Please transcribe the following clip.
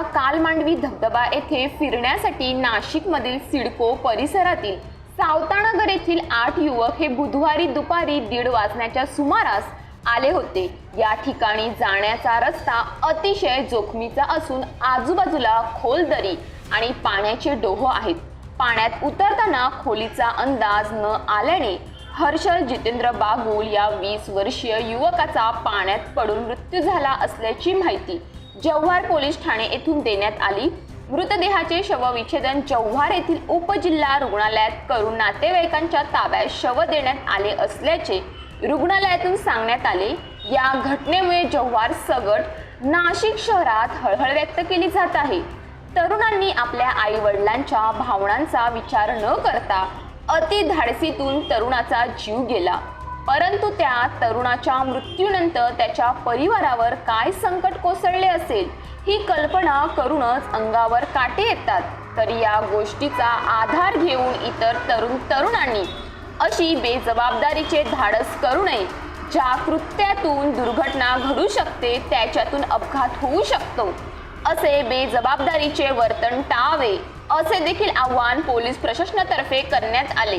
कालमांडवी धबधबा येथे फिरण्यासाठी नाशिकमधील सिडको परिसरातील सावतानगर येथील 8 युवक हे बुधवारी दुपारी 1:30 वाजण्याच्या सुमारास आले होते। या ठिकाणी जाण्याचा रस्ता अतिशय जोखमीचा असून आजूबाजूला खोल दरी आणि पाण्याचे डोह आहेत। पाण्यात उतरताना खोलीचा अंदाज न आल्याने हर्षल जितेंद्र बागुल या 20 वर्षीय युवकाचा पाण्यात पडून मृत्यू झाला असल्याची माहिती जव्हार पोलीस ठाणे येथून देण्यात आली। मृतदेहाचे शवविच्छेदन जव्हार येथील उपजिल्हा रुग्णालयात करून नातेवाईकांच्या ताब्यात शव देण्यात आले असल्याचे रुग्णालयातून सांगण्यात आले। या घटनेमुळे जव्हार सगट नाशिक शहरात हळहळ व्यक्त केली जात आहे। तरुणांनी आपल्या आई वडिलांच्या भावनांचा विचार न करता अति धाडसीतून तरुणाचा जीव गेला, परंतु त्या तरुणाच्या मृत्यूनंतर त्याच्या परिवारावर काय संकट कोसळले असेल ही कल्पना करूनच अंगावर काटे येतात। तर या गोष्टीचा आधार घेऊन इतर तरुणांनी अशी बेजबाबदारीचे धाडस करू नये। ज्या कृत्यातून दुर्घटना घडू शकते त्याच्यातून अपघात होऊ शकतो, असे बेजबाबदारीचे वर्तन टाळावे असे देखील आवाहन पोलीस प्रशासनातर्फे करण्यात आले।